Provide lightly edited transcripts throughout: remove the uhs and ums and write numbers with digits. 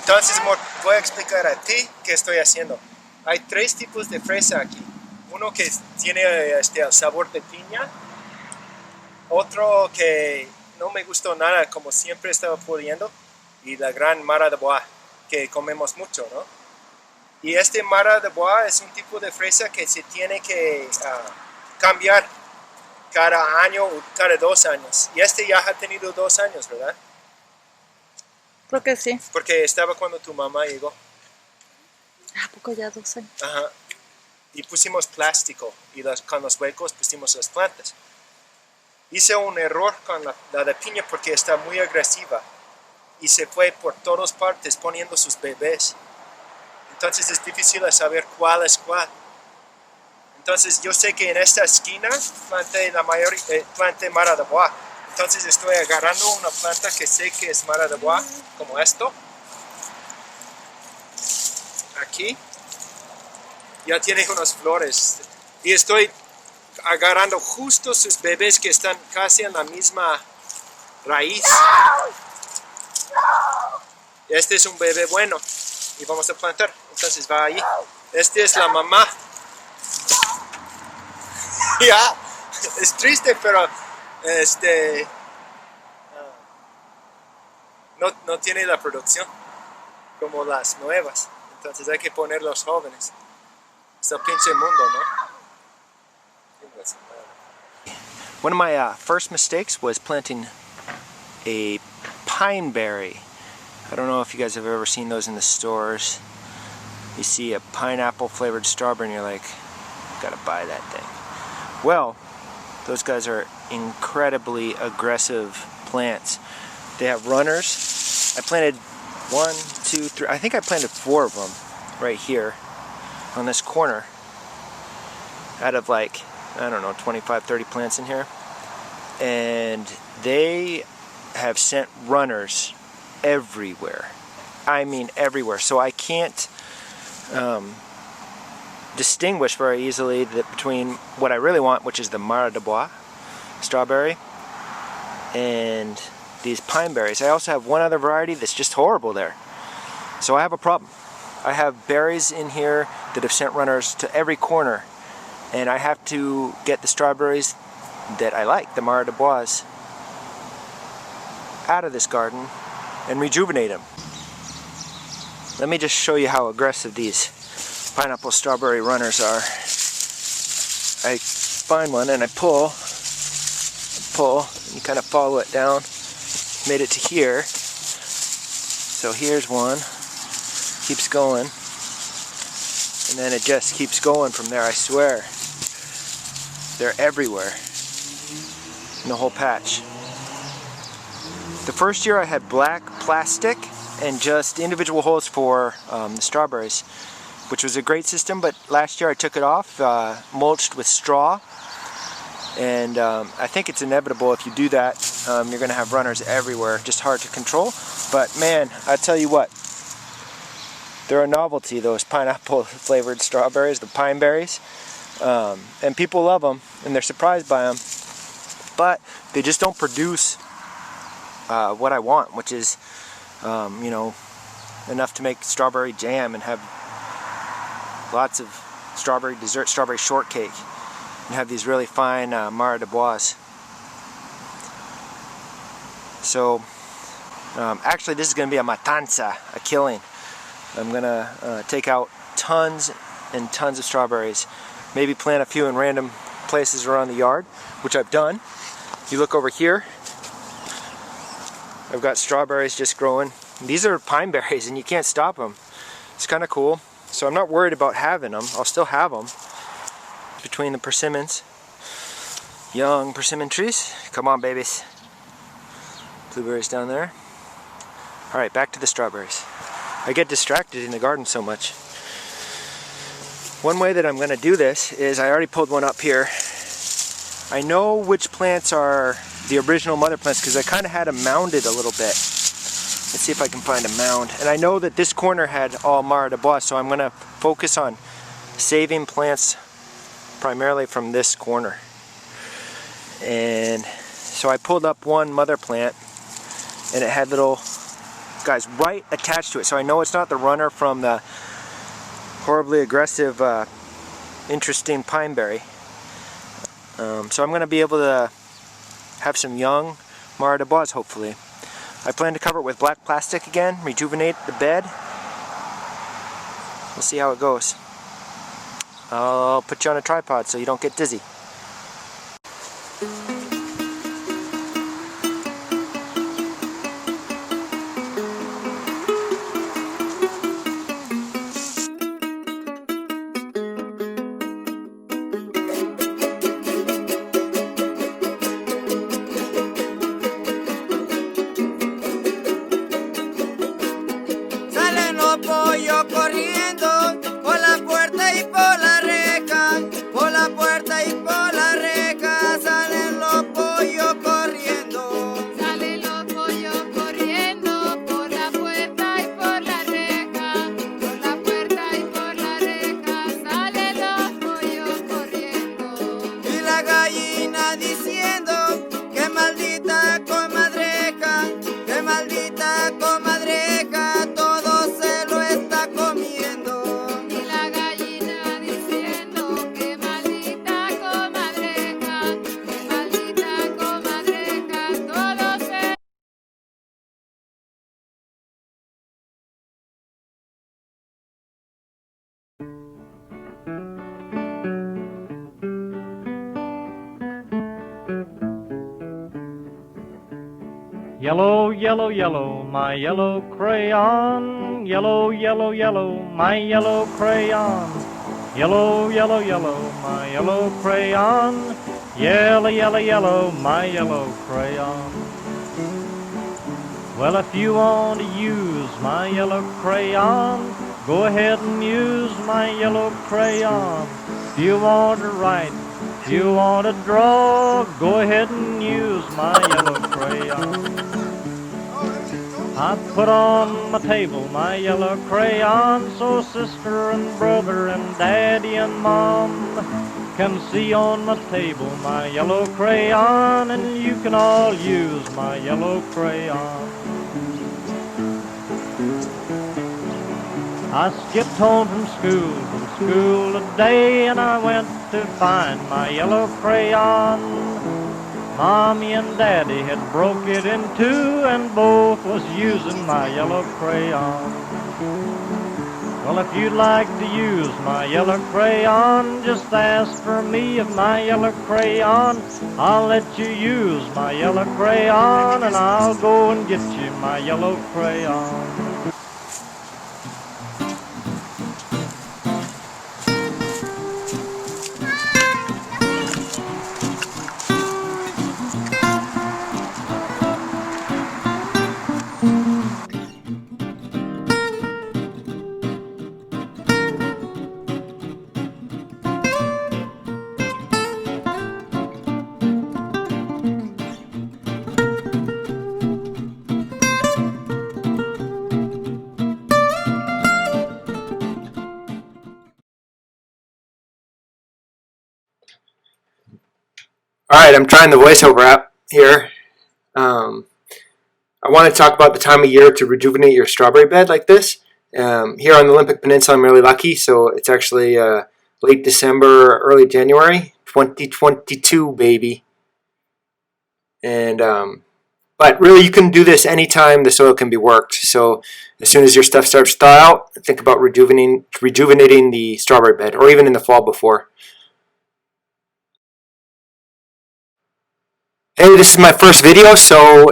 Entonces voy a explicar a ti qué estoy haciendo. Hay tres tipos de fresa aquí. Uno que tiene el sabor de piña, otro que no me gustó nada, como siempre estaba pudiendo, y la gran Mara de Bois, que comemos mucho, ¿no? Y este Mara de Bois es un tipo de fresa que se tiene que cambiar cada año o cada 2 años. Y este ya ha tenido 2 años, ¿verdad? Creo que sí. Porque estaba cuando tu mamá llegó. ¿A poco ya 2 años? Ajá. Y pusimos plástico y con los huecos pusimos las plantas. Hice un error con la de piña porque está muy agresiva y se fue por todas partes poniendo sus bebés. Entonces es difícil saber cuál es cuál. Entonces yo sé que en esta esquina planté Mara de Bois. Entonces estoy agarrando una planta que sé que es Mara de Bois, como esto. Aquí. Ya tiene unas flores. Y estoy agarrando justo sus bebés que están casi en la misma raíz. Este es un bebé bueno. Y vamos a plantar. Entonces va ahí. Este es la mamá. Ya. Es triste, pero no tiene la producción como las nuevas. Entonces hay que poner los jóvenes. Es el pinche mundo, ¿no? One of my first mistakes was planting a pine berry. I don't know if you guys have ever seen those in the stores. You see a pineapple flavored strawberry and you're like, gotta buy that thing. Well, those guys are incredibly aggressive plants. They have runners. I planted 1, 2, 3, I think I planted 4 of them right here on this corner out of like, I don't know, 25, 30 plants in here. And they have sent runners everywhere. I mean everywhere. So I can't distinguish very easily between what I really want, which is the Mara de Bois strawberry, and these pine berries. I also have one other variety that's just horrible there. So I have a problem. I have berries in here that have sent runners to every corner, and I have to get the strawberries that I like, the Mara de Bois, out of this garden and rejuvenate them. Let me just show you how aggressive these pineapple strawberry runners are. I find one and I pull, and you kind of follow it down. Made it to here. So here's one. Keeps going. And then it just keeps going from there, I swear. They're everywhere in the whole patch. The first year I had black plastic and just individual holes for the strawberries, which was a great system, but last year I took it off, mulched with straw, and I think it's inevitable if you do that, you're going to have runners everywhere, just hard to control. But man, I tell you what, they're a novelty, those pineapple flavored strawberries, the pine berries, and people love them and they're surprised by them, but they just don't produce what I want, which is you know, enough to make strawberry jam and have lots of strawberry dessert, strawberry shortcake, and have these really fine Mara de Bois. So actually this is going to be a matanza, a killing. I'm going to take out tons and tons of strawberries, maybe plant a few in random places around the yard, which I've done. You look over here, I've got strawberries just growing. These are pine berries and you can't stop them. It's kind of cool. So I'm not worried about having them. I'll still have them between the persimmons. Young persimmon trees. Come on, babies. Blueberries down there. Alright, back to the strawberries. I get distracted in the garden so much. One way that I'm going to do this is I already pulled one up here. I know which plants are the original mother plants because I kind of had them mounded a little bit. Let's see if I can find a mound. And I know that this corner had all Mara de Bois, so I'm going to focus on saving plants primarily from this corner. And so I pulled up one mother plant and it had little guys, right attached to it. So I know it's not the runner from the horribly aggressive, interesting pineberry. So I'm going to be able to have some young Mara de Bois, hopefully. I plan to cover it with black plastic again, rejuvenate the bed. We'll see how it goes. I'll put you on a tripod so you don't get dizzy. Salen los pollos corriendo por la puerta y por la reja, por la puerta y por la reja, salen los pollos corriendo. Salen los pollos corriendo por la puerta y por la reja, por la puerta y por la reja, salen los pollos corriendo. Y la gallina diciendo que maldita comadreja, que maldita comadreja, todo se lo está comiendo. Y la gallina diciendo que maldita comadreja, todo se... Yellow, yellow, yellow, my yellow crayon. Yellow, yellow, yellow, my yellow crayon. Yellow, yellow, yellow, my yellow crayon. Yellow, yellow, yellow, my yellow crayon. Well, if you want to use my yellow crayon, go ahead and use my yellow crayon. If you want to write, if you want to draw, go ahead and use my yellow crayon. I put on my table my yellow crayon so sister and brother and daddy and mom can see on my table my yellow crayon, and you can all use my yellow crayon. I skipped home from school today, and I went to find my yellow crayon. Mommy and Daddy had broke it in two, and both was using my yellow crayon. Well, if you'd like to use my yellow crayon, just ask for me of my yellow crayon. I'll let you use my yellow crayon, and I'll go and get you my yellow crayon. Alright, I'm trying the voiceover app here. I want to talk about the time of year to rejuvenate your strawberry bed like this. Here on the Olympic Peninsula, I'm really lucky, so it's actually late December, early January, 2022, baby. And but really, you can do this anytime the soil can be worked. So as soon as your stuff starts to thaw out, think about rejuvenating the strawberry bed, or even in the fall before. Hey, this is my first video, so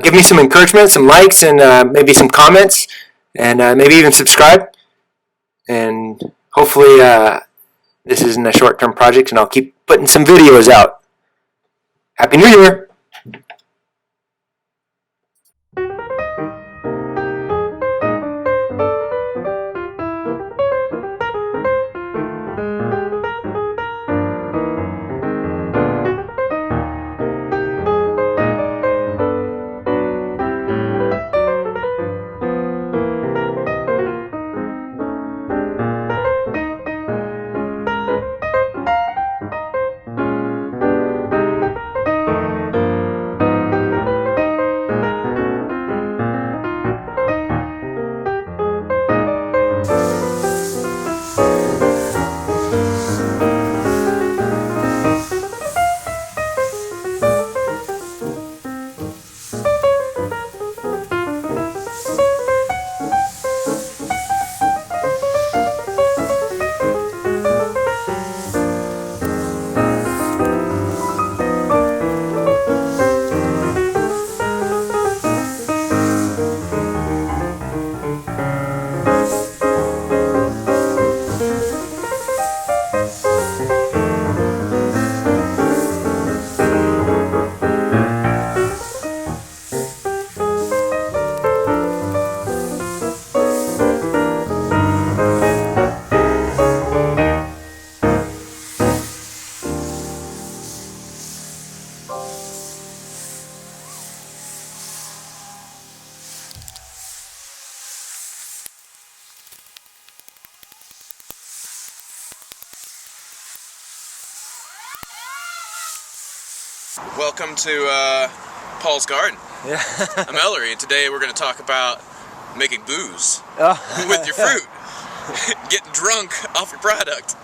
give me some encouragement, some likes, and maybe some comments, and maybe even subscribe. And hopefully this isn't a short-term project, and I'll keep putting some videos out. Happy New Year! Welcome to Paul's Garden. Yeah. I'm Ellery, and today we're going to talk about making booze Oh. with your fruit. Getting drunk off your product.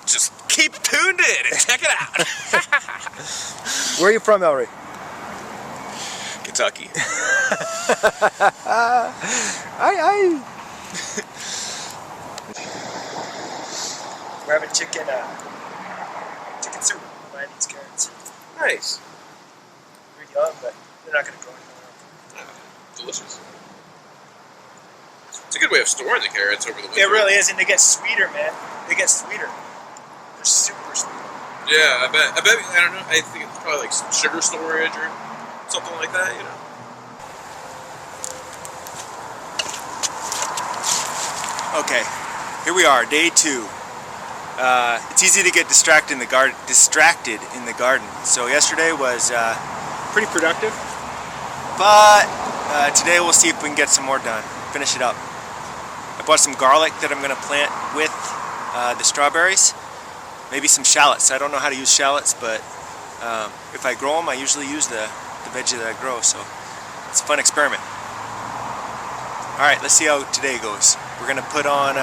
Just keep tuned in and check it out. Where are you from, Ellery? Kentucky. We're having chicken soup. Buying these carrots. Nice. They're young, but they're not going to grow anymore. Delicious. It's a good way of storing the carrots over the winter. It really is, and they get sweeter, man. They get sweeter. They're super sweet. Yeah, I bet, I don't know, I think it's probably like some sugar storage or something like that, you know. Okay, here we are, day 2. It's easy to get distracted in the garden. So yesterday was pretty productive, but today we'll see if we can get some more done. Finish it up. I bought some garlic that I'm going to plant with the strawberries. Maybe some shallots. I don't know how to use shallots, but if I grow them, I usually use the veggie that I grow. So it's a fun experiment. All right, let's see how today goes. We're going to put on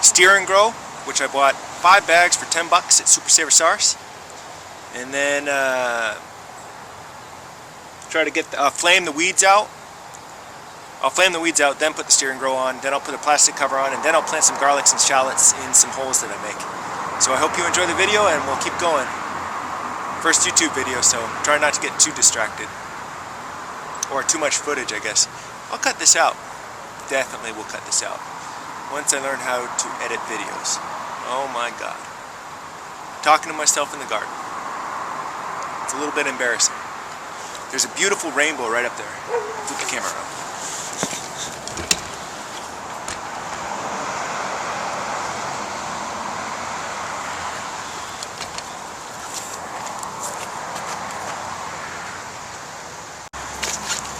steer and grow, which I bought 5 bags for $10 at Super Saver SARS, and then try to get flame the weeds out. I'll flame the weeds out, then put the steer and grow on, then I'll put a plastic cover on, and then I'll plant some garlics and shallots in some holes that I make. So I hope you enjoy the video, and we'll keep going. First YouTube video, so try not to get too distracted. Or too much footage, I guess. I'll cut this out. Definitely will cut this out. Once I learn how to edit videos. Oh my God. Talking to myself in the garden. It's a little bit embarrassing. There's a beautiful rainbow right up there. Flip the camera around.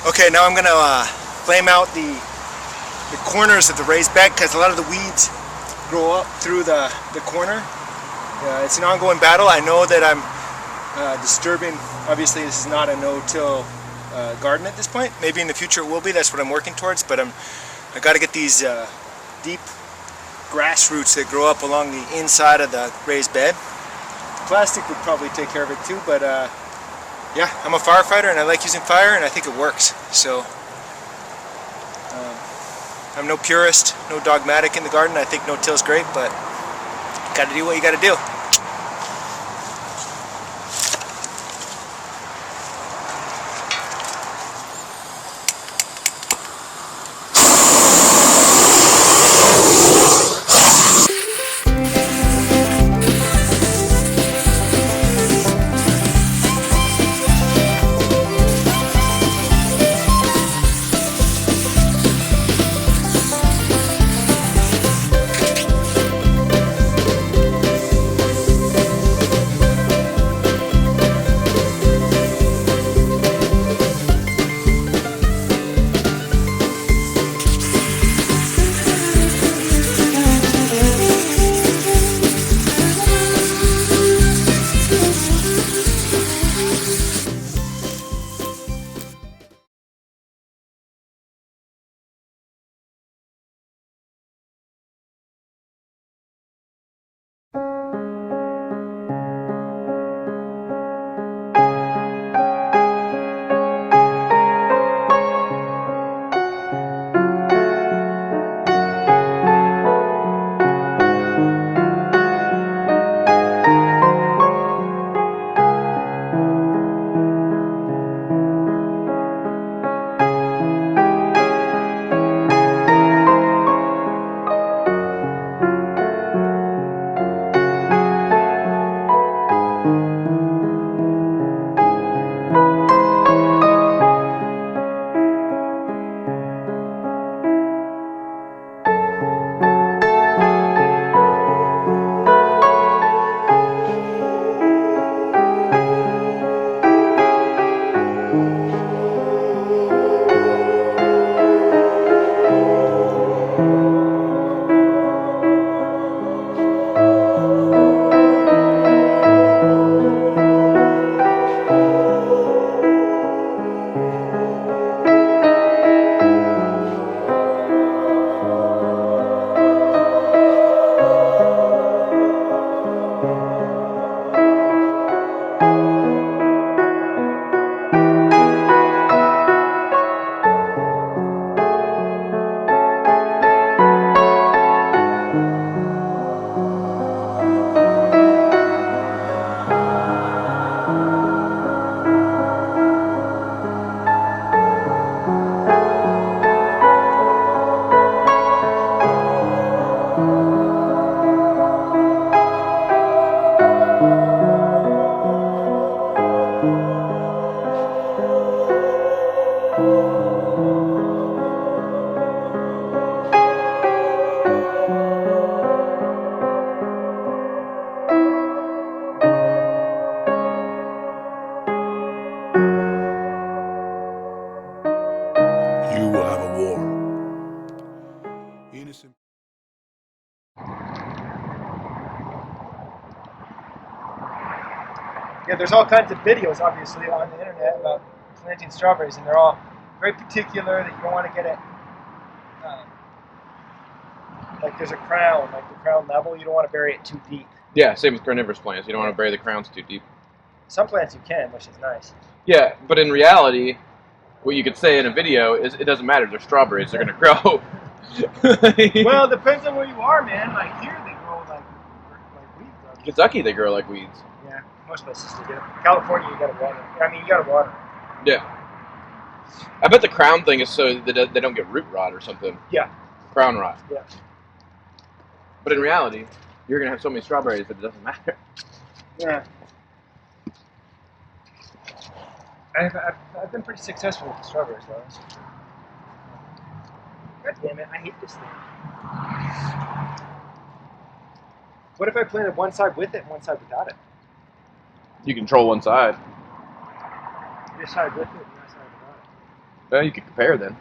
Okay, now I'm going to flame out the corners of the raised bed because a lot of the weeds grow up through the corner. It's an ongoing battle. I know that I'm disturbing, obviously this is not a no-till garden at this point. Maybe in the future it will be, that's what I'm working towards, but I got to get these deep grass roots that grow up along the inside of the raised bed. Plastic would probably take care of it too, but yeah, I'm a firefighter and I like using fire and I think it works. So I'm no purist, no dogmatic in the garden. I think no-till's great, but gotta do what you gotta do. innocent. Yeah, there's all kinds of videos, obviously, on the internet about planting strawberries, and they're all very particular that you don't want to get it. Like there's a crown, like the crown level, you don't want to bury it too deep. Yeah, same with carnivorous plants. You don't want to bury the crowns too deep. Some plants you can, which is nice. Yeah, but in reality, what you could say in a video is it doesn't matter. They're strawberries. They're going to grow. Well, it depends on where you are, man. Like here, they grow like weeds. Kentucky, they grow like weeds. Yeah, most places they do. California, you gotta water. I mean, you gotta water. Yeah. I bet the crown thing is so that they don't get root rot or something. Yeah. Crown rot. Yeah. But in reality, you're going to have so many strawberries that it doesn't matter. Yeah. I've been pretty successful with the strawberries, though. God damn it, I hate this thing. What if I planted one side with it and one side without it? You control one side. This side with it and that side without it. Well, you could compare then.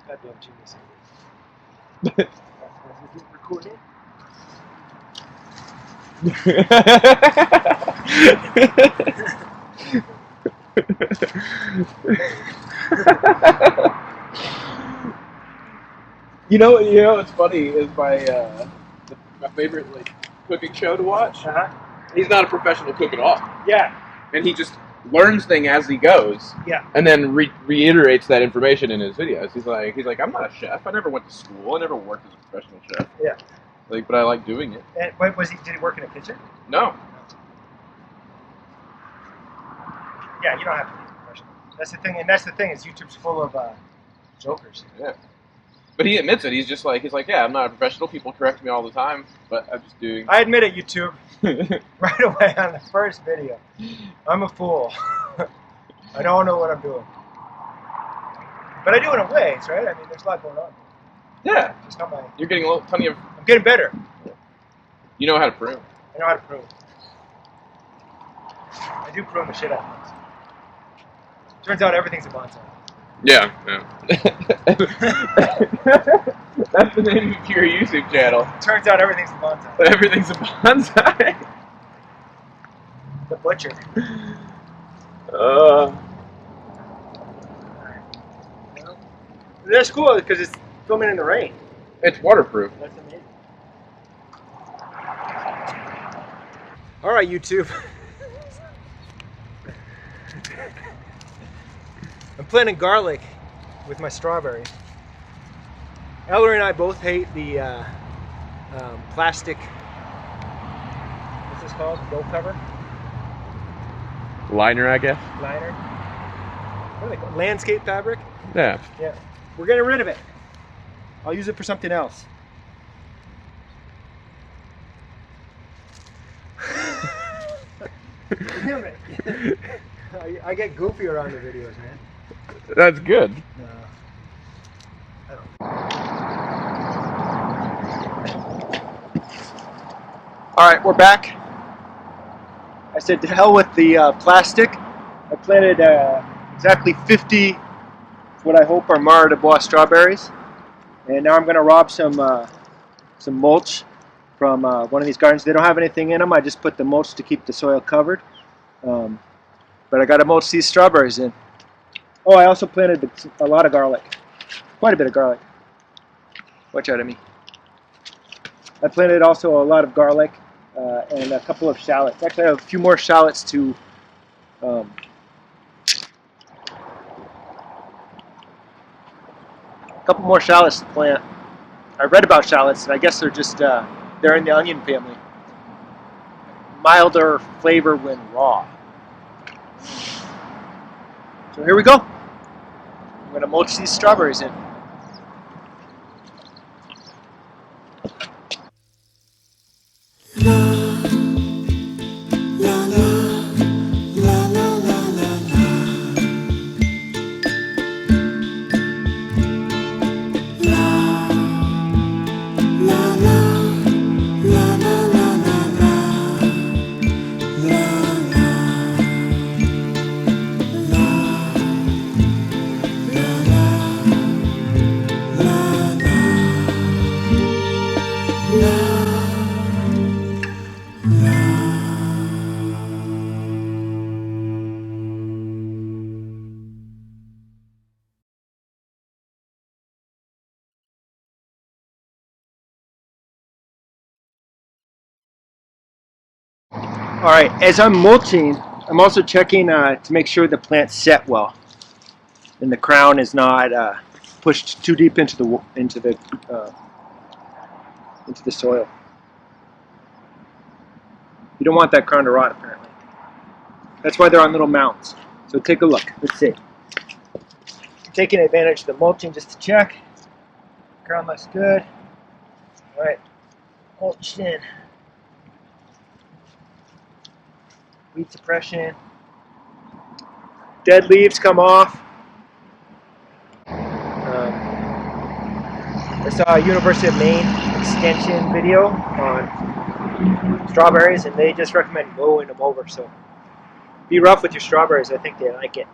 Goddamn genius. Is it recording? You know what's funny is my favorite like cooking show to watch. Uh-huh. He's not a professional cook at all, Yeah. and he just learns things as he goes. Yeah. And then reiterates that information in his videos. He's like, I'm not a chef. I never went to school. I never worked as a professional chef. Yeah. Like, but I like doing it. And wait, did he work in a kitchen? No. Yeah, you don't have to be professional. That's the thing, and that's the thing is YouTube's full of jokers. Yeah. But he admits it. He's like, yeah, I'm not a professional. People correct me all the time, but I'm just doing. I admit it, YouTube, right away on the first video. I'm a fool. I don't know what I'm doing. But I do in a ways, right? I mean, there's a lot going on. Yeah. Just not my. You're getting plenty of. I'm getting better. You know how to prune. I know how to prune. I do prune the shit out of things. Turns out everything's a bonsai. Yeah. That's the name of your YouTube channel. Turns out everything's a bonsai. Everything's a bonsai. The butcher. That's cool because it's filming in the rain. It's waterproof. That's amazing. All right, YouTube. I'm planting garlic with my strawberry. Ellery and I both hate the plastic. What's this called? Roll cover? Liner, I guess. Liner? What are they called? Landscape fabric? Yeah. Yeah. We're getting rid of it. I'll use it for something else. Damn it. I get goofy around the videos, man. That's good. I don't. All right, we're back. I said to hell with the plastic. I planted exactly 50, what I hope are Mara de Bois strawberries, and now I'm going to rob some mulch from one of these gardens. They don't have anything in them. I just put the mulch to keep the soil covered, but I got to mulch these strawberries in. Oh, I also planted a lot of garlic, quite a bit of garlic. Watch out at me. I planted also a lot of garlic and a couple of shallots. Actually, I have a few more shallots to a couple more shallots to plant. I read about shallots, and I guess they're just they're in the onion family. Milder flavor when raw. So here we go. I'm going to mulch these strawberries in. All right, as I'm mulching, I'm also checking to make sure the plant's set well and the crown is not pushed too deep into the soil. You don't want that crown to rot, apparently. That's why they're on little mounds. So take a look. Let's see. Taking advantage of the mulching just to check. Crown looks good. All right, mulched in. Weed suppression. Dead leaves come off. I saw a University of Maine extension video on strawberries, and they just recommend mowing them over. So be rough with your strawberries. I think they like it.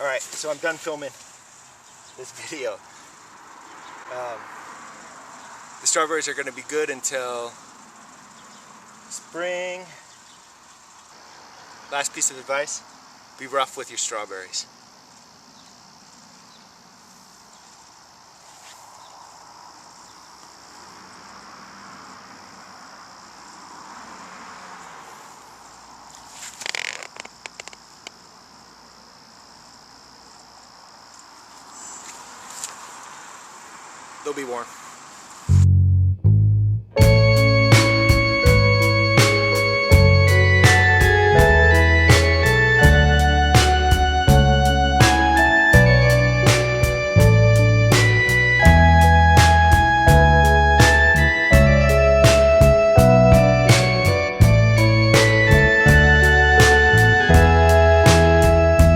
Alright, so I'm done filming this video. The strawberries are going to be good until spring. Last piece of advice, be rough with your strawberries. They'll be warm.